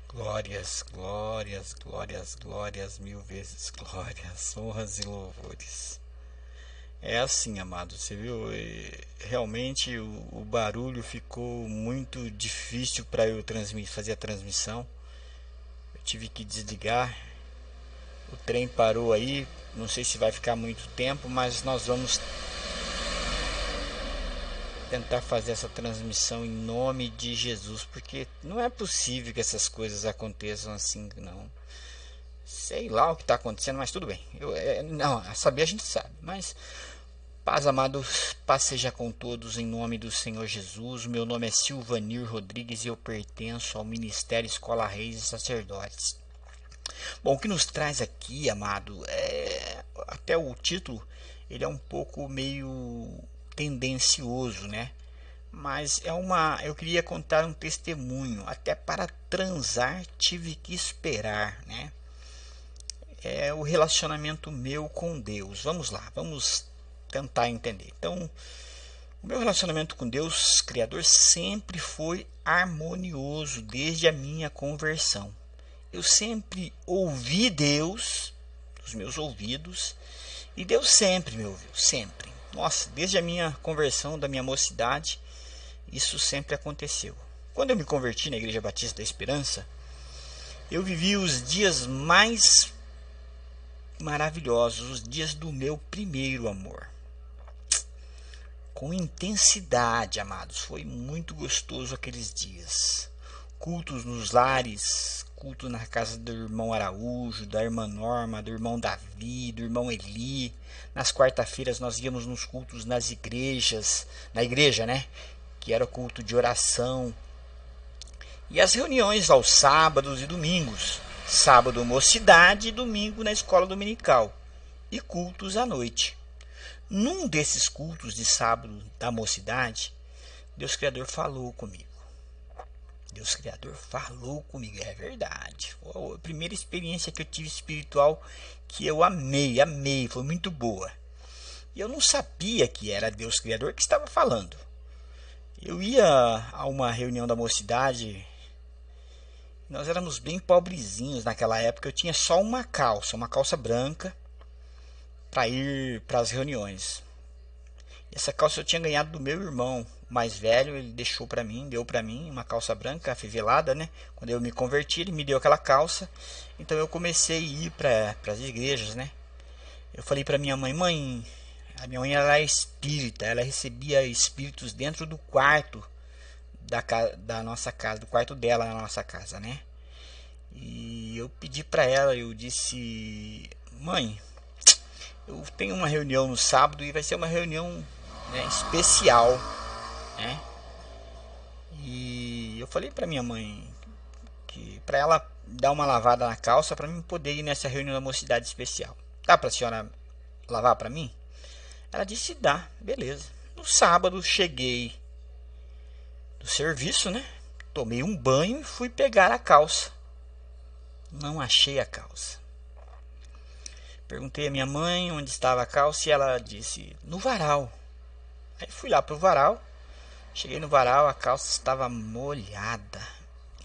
Glórias, glórias, glórias, glórias, mil vezes glórias, honras e louvores. É assim, amado, você viu? Realmente o barulho ficou muito difícil para eu fazer a transmissão. Eu tive que desligar. O trem parou aí. Não sei se vai ficar muito tempo, mas nós vamos tentar fazer essa transmissão em nome de Jesus, porque não é possível que essas coisas aconteçam assim, não. Sei lá o que está acontecendo, mas tudo bem. Não, saber a gente sabe, mas paz, amados, paz seja com todos em nome do Senhor Jesus. Meu nome é Silvanir Rodrigues e eu pertenço ao Ministério Escola Reis e Sacerdotes. Bom, o que nos traz aqui, amado, até o título, ele é um pouco meio tendencioso, né? Mas eu queria contar um testemunho. Até para transar tive que esperar, né? É o relacionamento meu com Deus. Vamos lá, vamos tentar entender. Então, o meu relacionamento com Deus, Criador, sempre foi harmonioso desde a minha conversão. Eu sempre ouvi Deus nos meus ouvidos e Deus sempre me ouviu, sempre. Nossa, desde a minha conversão, da minha mocidade, isso sempre aconteceu. Quando eu me converti na Igreja Batista da Esperança, eu vivi os dias mais maravilhosos, os dias do meu primeiro amor. Com intensidade, amados, foi muito gostoso aqueles dias. Cultos nos lares, culto na casa do irmão Araújo, da irmã Norma, do irmão Davi, do irmão Eli. Nas quarta-feiras nós íamos nos cultos nas igrejas, na igreja, né? Que era o culto de oração. E as reuniões aos sábados e domingos. Sábado mocidade e domingo na escola dominical. E cultos à noite. Num desses cultos de sábado da mocidade, Deus Criador falou comigo. Deus Criador falou comigo, é verdade. Foi a primeira experiência que eu tive espiritual que eu amei, foi muito boa. E eu não sabia que era Deus Criador que estava falando. Eu ia a uma reunião da mocidade. Nós éramos bem pobrezinhos naquela época. Eu tinha só uma calça branca, para ir para as reuniões. Essa calça eu tinha ganhado do meu irmão mais velho, ele deixou para mim, deu para mim uma calça branca afivelada, né? Quando eu me converti, ele me deu aquela calça. Então eu comecei a ir para as igrejas, né? Eu falei para minha mãe, a minha mãe era espírita, ela recebia espíritos dentro do quarto da nossa casa, do quarto dela na nossa casa, né? E eu pedi para ela, eu disse, mãe, eu tenho uma reunião no sábado e vai ser uma reunião, né, especial, né? E eu falei para minha mãe que para ela dar uma lavada na calça para mim poder ir nessa reunião da mocidade especial. Dá para a senhora lavar para mim? Ela disse dá, beleza. No sábado cheguei do serviço, né? Tomei um banho e fui pegar a calça. Não achei a calça. Perguntei à minha mãe onde estava a calça e ela disse no varal. Aí fui lá pro varal. Cheguei no varal, a calça estava molhada,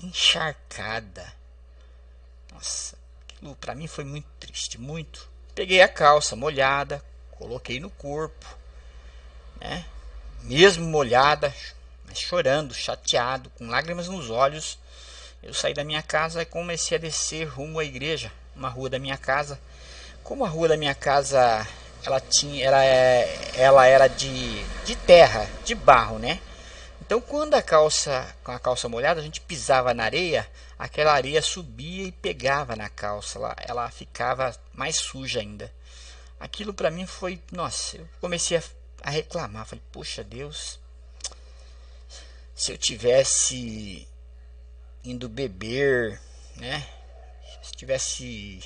encharcada. Nossa, aquilo pra mim foi muito triste, muito. Peguei a calça molhada, coloquei no corpo, né? Mesmo molhada, mas chorando, chateado, com lágrimas nos olhos, eu saí da minha casa e comecei a descer rumo à igreja, uma rua da minha casa. Como a rua da minha casa ela era de terra, de barro, né? Então, quando com a calça molhada, a gente pisava na areia, aquela areia subia e pegava na calça, ela ficava mais suja ainda. Aquilo para mim foi, nossa, eu comecei a reclamar, falei, poxa Deus, se eu tivesse indo beber, né? Se tivesse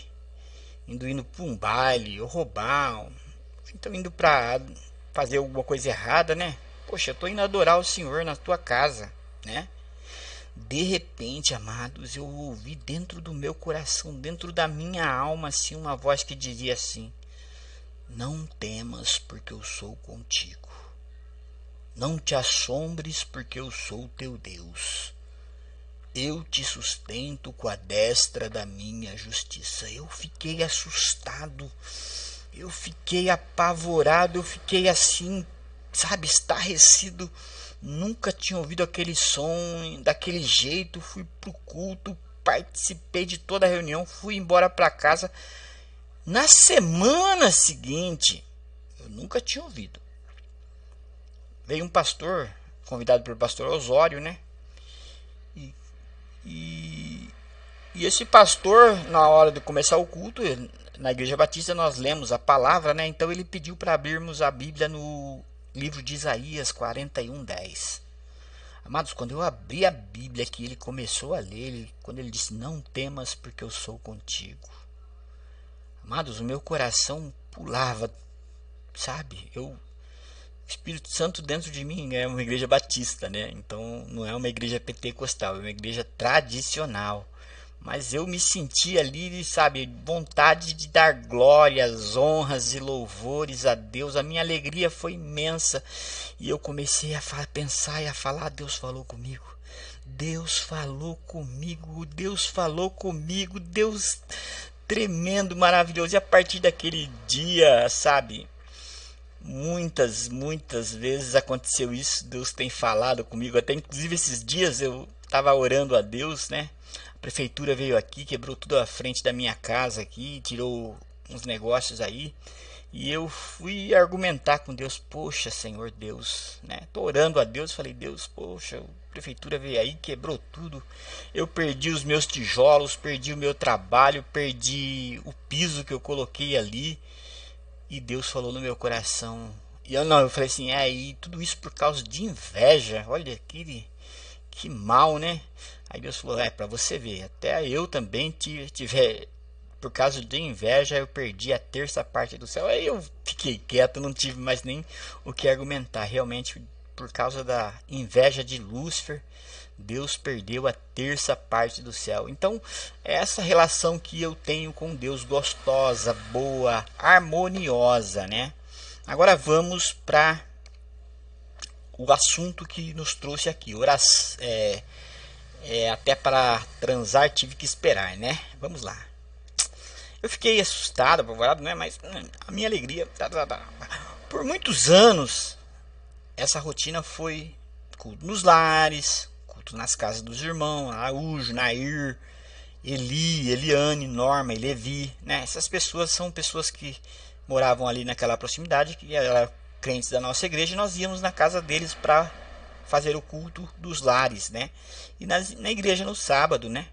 indo para um baile ou roubar, então indo para fazer alguma coisa errada, né? Poxa, eu tô indo adorar o Senhor na tua casa, né? De repente, amados, eu ouvi dentro do meu coração, dentro da minha alma, assim, uma voz que dizia assim: não temas, porque eu sou contigo. Não te assombres, porque eu sou teu Deus. eu te sustento com a destra da minha justiça. Eu fiquei assustado, eu fiquei apavorado, eu fiquei assim, sabe, estarrecido. Nunca tinha ouvido aquele som daquele jeito. Fui pro culto, participei de toda a reunião, fui embora para casa. Na semana seguinte, eu nunca tinha ouvido. Veio um pastor, convidado pelo pastor Osório, né? E, e esse pastor, na hora de começar o culto, na Igreja Batista nós lemos a palavra, né? Então ele pediu para abrirmos a Bíblia no livro de Isaías 41:10. Amados, quando eu abri a Bíblia que ele começou a ler, quando ele disse, não temas porque eu sou contigo. Amados, o meu coração pulava, sabe? O Espírito Santo dentro de mim é uma igreja batista, né? Então não é uma igreja pentecostal, é uma igreja tradicional. Mas eu me senti ali, sabe, vontade de dar glórias, honras e louvores a Deus. A minha alegria foi imensa. E eu comecei a pensar e a falar, Deus falou comigo. Deus falou comigo, Deus falou comigo, Deus tremendo, maravilhoso. E a partir daquele dia, sabe, muitas vezes aconteceu isso. Deus tem falado comigo, até inclusive esses dias eu estava orando a Deus, né? A prefeitura veio aqui, quebrou tudo à frente da minha casa aqui, tirou uns negócios aí. E eu fui argumentar com Deus, poxa, Senhor Deus, né? Tô orando a Deus, falei, Deus, poxa, a prefeitura veio aí, quebrou tudo. Eu perdi os meus tijolos, perdi o meu trabalho, perdi o piso que eu coloquei ali. E Deus falou no meu coração. E eu falei assim, e tudo isso por causa de inveja. Olha que mal, né? Aí Deus falou, para você ver, até eu também tive por causa de inveja, eu perdi a terça parte do céu. Aí eu fiquei quieto, não tive mais nem o que argumentar. Realmente, por causa da inveja de Lúcifer, Deus perdeu a terça parte do céu. Então, é essa relação que eu tenho com Deus, gostosa, boa, harmoniosa, né? Agora vamos para o assunto que nos trouxe aqui. Até para transar tive que esperar, né? Vamos lá. Eu fiquei assustado, apavorado, né? Mas a minha alegria... Por muitos anos, essa rotina foi culto nos lares, culto nas casas dos irmãos, Araújo, Nair, Eli, Eliane, Norma e Levi, né? Essas pessoas são pessoas que moravam ali naquela proximidade, que eram crentes da nossa igreja, e nós íamos na casa deles para fazer o culto dos lares, né? E na igreja no sábado, né?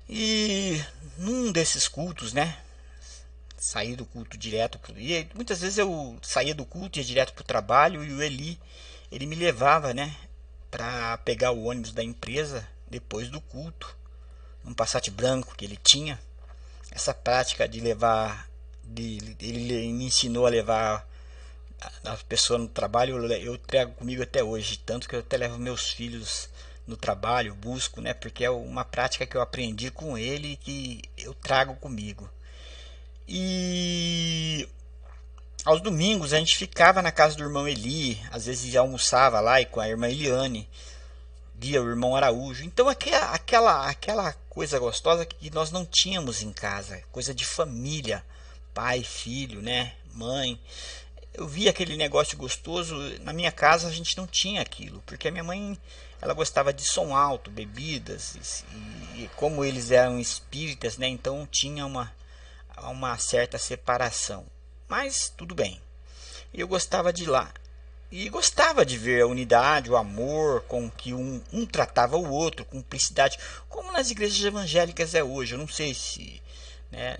E num desses cultos, né? Saí do culto direto. E muitas vezes eu saía do culto e ia direto para o trabalho. E o Eli, ele me levava, né? Para pegar o ônibus da empresa depois do culto. Um Passat branco que ele tinha. Essa prática de levar. Ele me ensinou a levar a pessoa no trabalho. Eu trago comigo até hoje. Tanto que eu até levo meus filhos no trabalho, busco, né? Porque é uma prática que eu aprendi com ele e que eu trago comigo. E aos domingos a gente ficava na casa do irmão Eli, às vezes almoçava lá e com a irmã Eliane, via o irmão Araújo. Então aquela coisa gostosa que nós não tínhamos em casa, coisa de família, pai, filho, né, mãe. Eu via aquele negócio gostoso. Na minha casa a gente não tinha aquilo, porque a minha mãe, ela gostava de som alto, bebidas, e como eles eram espíritas, né, então tinha uma certa separação. Mas tudo bem. Eu gostava de ir lá. E gostava de ver a unidade, o amor com que um tratava o outro, cumplicidade, como nas igrejas evangélicas é hoje. Eu não sei se, né,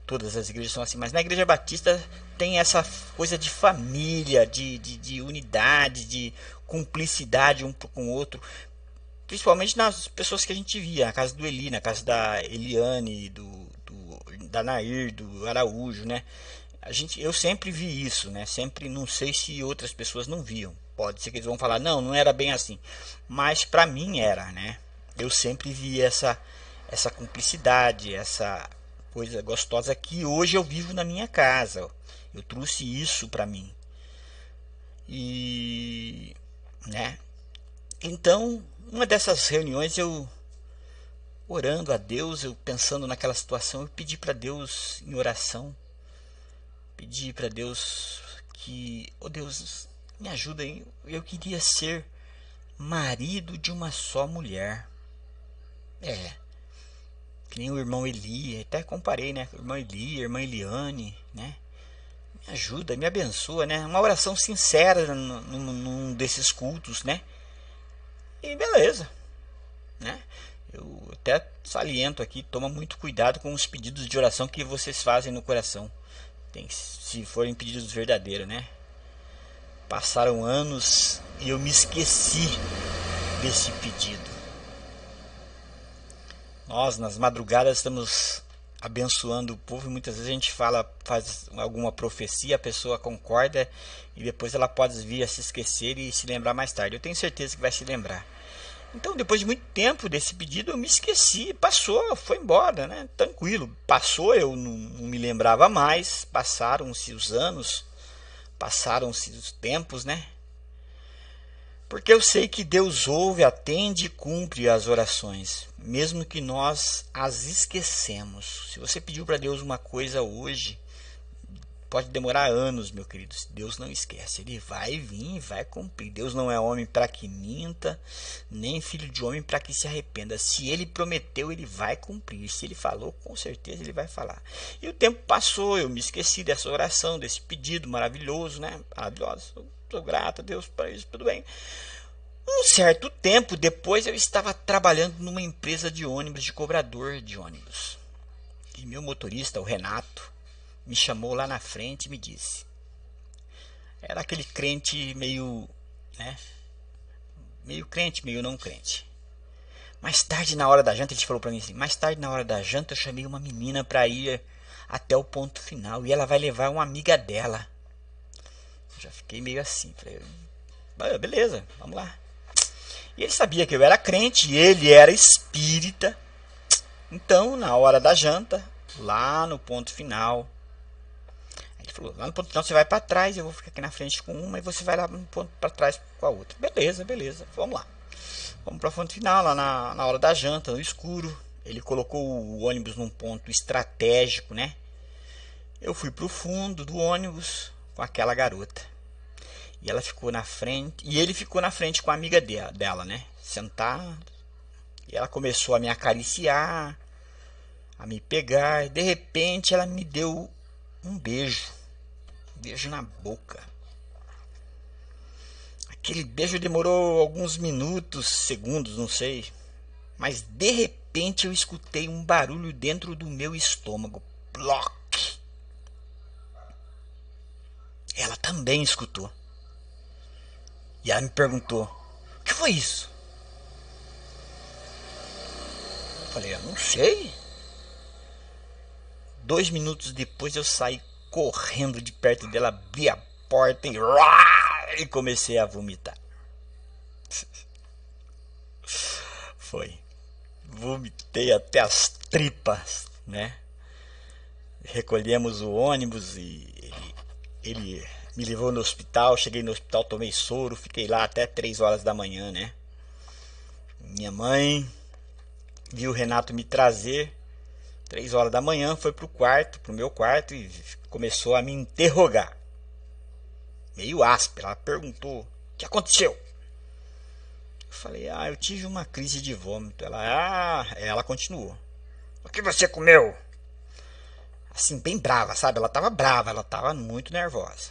todas as igrejas são assim, mas na igreja batista tem essa coisa de família, de unidade, de cumplicidade um com o outro. Principalmente nas pessoas que a gente via, na casa do Eli, na casa da Eliane, da Nair, do Araújo, né? Eu sempre vi isso, né? Sempre, não sei se outras pessoas não viam. Pode ser que eles vão falar, não era bem assim. Mas para mim era, né? Eu sempre vi essa cumplicidade, essa coisa gostosa que hoje eu vivo na minha casa. Eu trouxe isso para mim. E, né? Então, uma dessas reuniões, eu orando a Deus, eu pensando naquela situação, eu pedi para Deus em oração, pedi para Deus que, oh Deus, me ajuda aí, eu queria ser marido de uma só mulher. Que nem o irmão Eli, até comparei, né? O irmão Eli, a irmã Eliane, né? Me ajuda, me abençoa, né? Uma oração sincera num desses cultos, né? E beleza, né? Eu até saliento aqui, toma muito cuidado com os pedidos de oração que vocês fazem no coração. Se forem pedidos verdadeiros, né? Passaram anos e eu me esqueci desse pedido. Nós, nas madrugadas, estamos abençoando o povo e muitas vezes a gente faz alguma profecia, a pessoa concorda e depois ela pode vir a se esquecer e se lembrar mais tarde. Eu tenho certeza que vai se lembrar. Então, depois de muito tempo desse pedido, eu me esqueci, passou, foi embora, né? Tranquilo, passou, eu não me lembrava mais, passaram-se os anos, passaram-se os tempos, né? Porque eu sei que Deus ouve, atende e cumpre as orações, mesmo que nós as esquecemos. Se você pediu para Deus uma coisa hoje, pode demorar anos, meu querido. Deus não esquece, Ele vai vir e vai cumprir. Deus não é homem para que minta, nem filho de homem para que se arrependa. Se Ele prometeu, Ele vai cumprir. Se Ele falou, com certeza Ele vai falar. E o tempo passou, eu me esqueci dessa oração, desse pedido maravilhoso, né? Maravilhoso. Sou grato a Deus para isso, tudo bem. Um certo tempo depois eu estava trabalhando numa empresa de ônibus, de cobrador de ônibus. E meu motorista, o Renato, me chamou lá na frente e me disse. Era aquele crente meio, né? Meio crente, meio não crente. Mais tarde na hora da janta, ele falou para mim assim, mais tarde na hora da janta eu chamei uma menina para ir até o ponto final e ela vai levar uma amiga dela. Já fiquei meio assim, falei, beleza, vamos lá. E ele sabia que eu era crente, ele era espírita. Então, na hora da janta, lá no ponto final, ele falou, lá no ponto final você vai para trás, eu vou ficar aqui na frente com uma e você vai lá no ponto para trás com a outra. Beleza, beleza, vamos lá. Vamos para o ponto final, lá na hora da janta, no escuro. Ele colocou o ônibus num ponto estratégico, né? Eu fui para o fundo do ônibus com aquela garota. E ela ficou na frente. E ele ficou na frente com a amiga dela, né? Sentado. E ela começou a me acariciar, a me pegar. De repente ela me deu um beijo. Um beijo na boca. Aquele beijo demorou alguns minutos, segundos, não sei. Mas de repente eu escutei um barulho dentro do meu estômago. Ploc! Ela também escutou. E ela me perguntou, o que foi isso? Eu falei, eu não sei. 2 minutos depois eu saí correndo de perto dela, abri a porta e comecei a vomitar. Foi. Vomitei até as tripas, né? Recolhemos o ônibus e ele me levou no hospital. Cheguei no hospital, tomei soro, fiquei lá até 3 horas da manhã, né? Minha mãe viu o Renato me trazer 3 horas da manhã, foi pro meu quarto e começou a me interrogar. Meio áspera, ela perguntou, o que aconteceu? Eu falei, eu tive uma crise de vômito. Ela continuou. O que você comeu? Assim, bem brava, sabe? Ela tava brava, ela tava muito nervosa.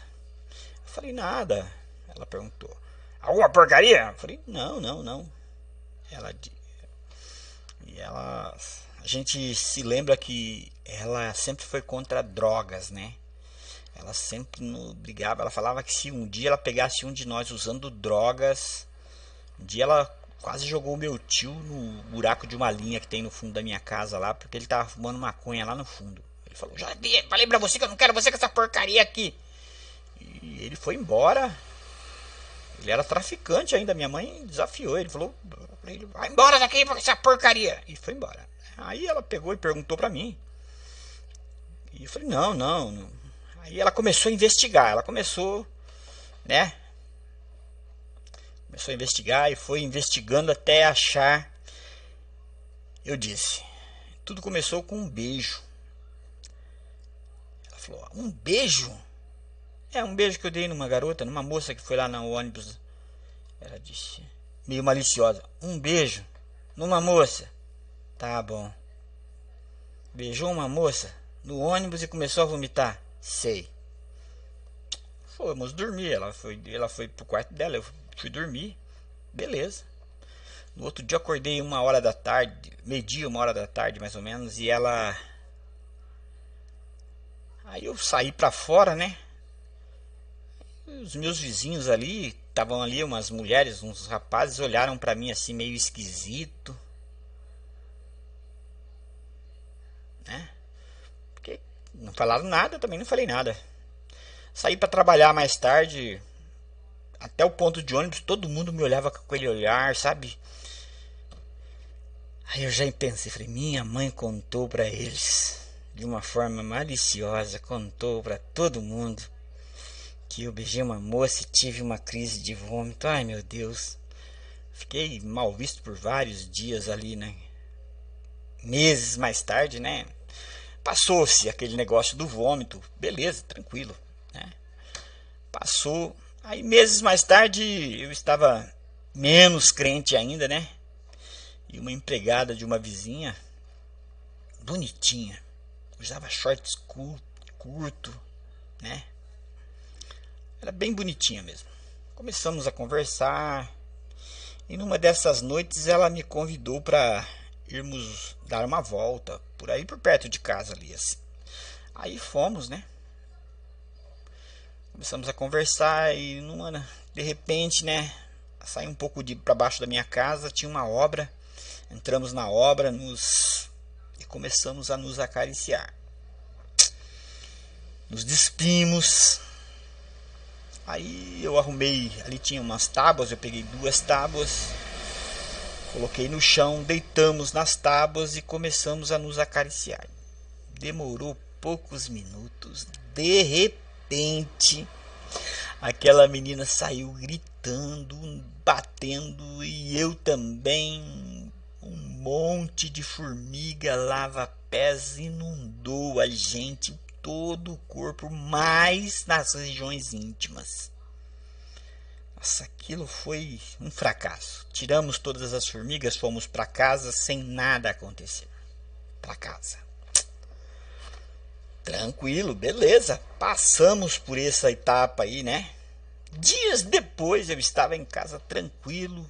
Eu falei, nada. Ela perguntou, alguma porcaria? Eu falei, não. A gente se lembra que ela sempre foi contra drogas, né? Ela sempre brigava, ela falava que se um dia ela pegasse um de nós usando drogas, um dia ela quase jogou o meu tio no buraco de uma linha que tem no fundo da minha casa lá, porque ele tava fumando maconha lá no fundo. Ele falou, já falei pra você que eu não quero você com essa porcaria aqui. E ele foi embora. Ele era traficante ainda, minha mãe desafiou, ele falou, vai embora daqui com essa porcaria. E foi embora. Aí ela pegou e perguntou pra mim. E eu falei, não. Aí ela começou a investigar, ela começou, né, Começou a investigar e foi investigando até achar. Eu disse, tudo começou com um beijo. Ela falou, um beijo? É, um beijo que eu dei numa garota, numa moça que foi lá no ônibus. Ela disse, meio maliciosa, um beijo numa moça. Tá bom. Beijou uma moça no ônibus e começou a vomitar. Sei. Fomos dormir. Ela foi pro quarto dela, eu fui dormir. Beleza. No outro dia eu acordei 1 hora da tarde, meio-dia, 1 hora da tarde mais ou menos, e ela. Aí eu saí pra fora, né? Os meus vizinhos ali, estavam ali umas mulheres, uns rapazes, olharam pra mim assim meio esquisito, né? Porque não falaram nada, eu também não falei nada. Saí pra trabalhar mais tarde, até o ponto de ônibus, todo mundo me olhava com aquele olhar, sabe? Aí eu já pensei, falei, minha mãe contou pra eles, de uma forma maliciosa, contou pra todo mundo que eu beijei uma moça e tive uma crise de vômito. Ai, meu Deus. Fiquei mal visto por vários dias ali, né? Meses mais tarde, né? Passou-se aquele negócio do vômito. Beleza, tranquilo, né? Passou. Aí meses mais tarde eu estava menos crente ainda, né? E uma empregada de uma vizinha, bonitinha, usava shorts curto, né? Era bem bonitinha mesmo. Começamos a conversar. E numa dessas noites ela me convidou para irmos dar uma volta por aí por perto de casa ali assim. Aí fomos, né? Começamos a conversar e de repente, né, saí um pouco de para baixo da minha casa, tinha uma obra. Entramos na obra, e começamos a nos acariciar. Nos despimos. Aí eu arrumei, ali tinha umas tábuas, eu peguei 2 tábuas, coloquei no chão, deitamos nas tábuas e começamos a nos acariciar. Demorou poucos minutos, de repente, aquela menina saiu gritando, batendo e eu também. Um monte de formiga lava-pés inundou a gente, todo o corpo, mais nas regiões íntimas. Nossa, aquilo foi um fracasso. Tiramos todas as formigas, fomos para casa sem nada acontecer. Para casa. Tranquilo, beleza. Passamos por essa etapa aí, né? Dias depois eu estava em casa tranquilo,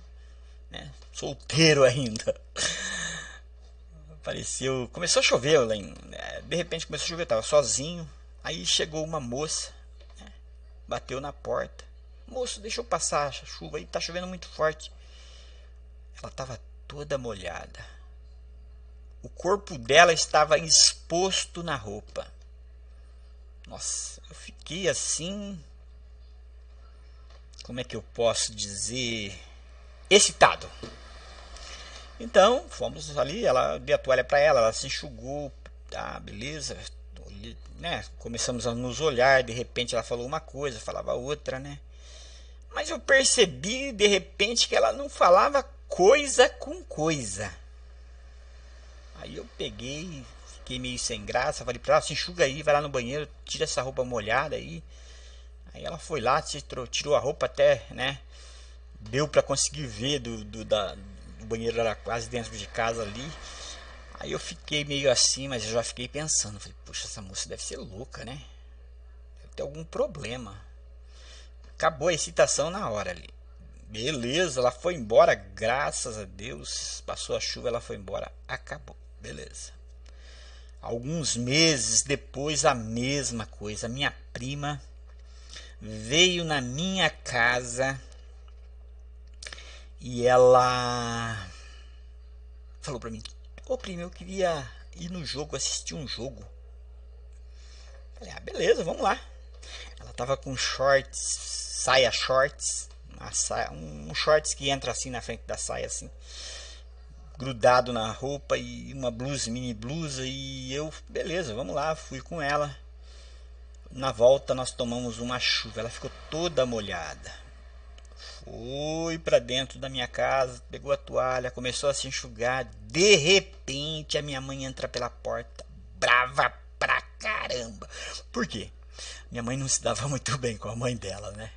né? Solteiro ainda. Apareceu, começou a chover, de repente começou a chover, tava sozinho. Aí chegou uma moça, né? Bateu na porta. Moço, deixa eu passar a chuva aí, tá chovendo muito forte. Ela tava toda molhada. O corpo dela estava exposto na roupa. Nossa, eu fiquei assim, como é que eu posso dizer, excitado. Então, fomos ali, ela deu a toalha para ela se enxugou, ah, beleza, né? Começamos a nos olhar, de repente ela falou uma coisa, falava outra, né? Mas eu percebi, de repente, que ela não falava coisa com coisa. Aí eu peguei, fiquei meio sem graça, falei pra ela, se enxuga aí, vai lá no banheiro, tira essa roupa molhada aí. Aí ela foi lá, tirou a roupa até, né? Deu pra conseguir ver o banheiro era quase dentro de casa ali. Aí eu fiquei meio assim, mas eu já fiquei pensando, falei, puxa, essa moça deve ser louca, né? Deve ter algum problema. Acabou a excitação na hora ali. Beleza, ela foi embora, graças a Deus. Passou a chuva, ela foi embora. Acabou, beleza. Alguns meses depois, a mesma coisa. Minha prima veio na minha casa e ela falou pra mim, ô prima, eu queria ir no jogo, assistir um jogo. Falei, ah, beleza, vamos lá. Ela tava com shorts, saia shorts, um shorts que entra assim na frente da saia, assim, grudado na roupa, e uma blusa, mini blusa. E eu, beleza, vamos lá, fui com ela. Na volta nós tomamos uma chuva, ela ficou toda molhada. foi para dentro da minha casa, pegou a toalha, começou a se enxugar. De repente, a minha mãe entra pela porta, brava pra caramba. Por quê? Minha mãe não se dava muito bem com a mãe dela, né?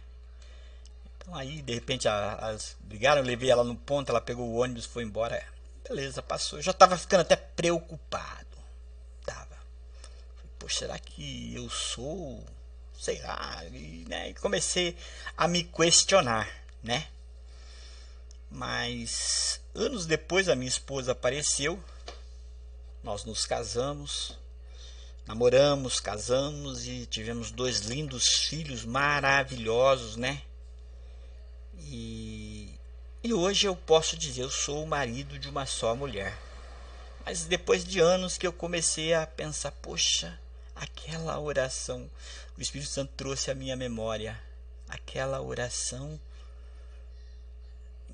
Então aí, de repente, as brigaram, eu levei ela no ponto, ela pegou o ônibus, foi embora. Beleza, passou. Eu já tava ficando até preocupado. Tava. Poxa, será que eu sou... sei lá, né? E comecei a me questionar, né? Mas anos depois a minha esposa apareceu, nós nos casamos, namoramos, casamos e tivemos 2 lindos filhos maravilhosos, né? E hoje eu posso dizer, eu sou o marido de uma só mulher. Mas depois de anos que eu comecei a pensar, poxa, aquela oração, o Espírito Santo trouxe à minha memória. Aquela oração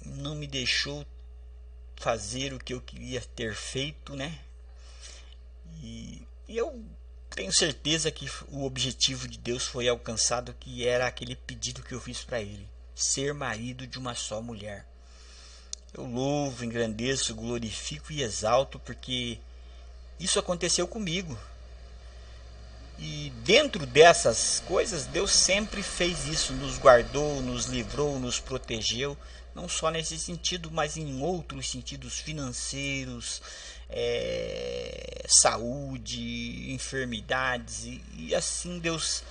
não me deixou fazer o que eu queria ter feito, né? E eu tenho certeza que o objetivo de Deus foi alcançado, que era aquele pedido que eu fiz para Ele, ser marido de uma só mulher. Eu louvo, engrandeço, glorifico e exalto, porque isso aconteceu comigo. E dentro dessas coisas, Deus sempre fez isso, nos guardou, nos livrou, nos protegeu, não só nesse sentido, mas em outros sentidos financeiros, saúde, enfermidades, e assim Deus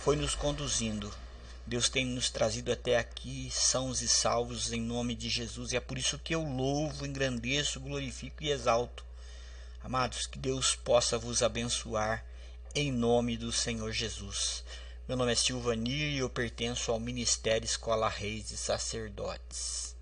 foi nos conduzindo. Deus tem nos trazido até aqui, sãos e salvos em nome de Jesus, e é por isso que eu louvo, engrandeço, glorifico e exalto. Amados, que Deus possa vos abençoar em nome do Senhor Jesus. Meu nome é Silvanir e eu pertenço ao Ministério Escola Reis e Sacerdotes.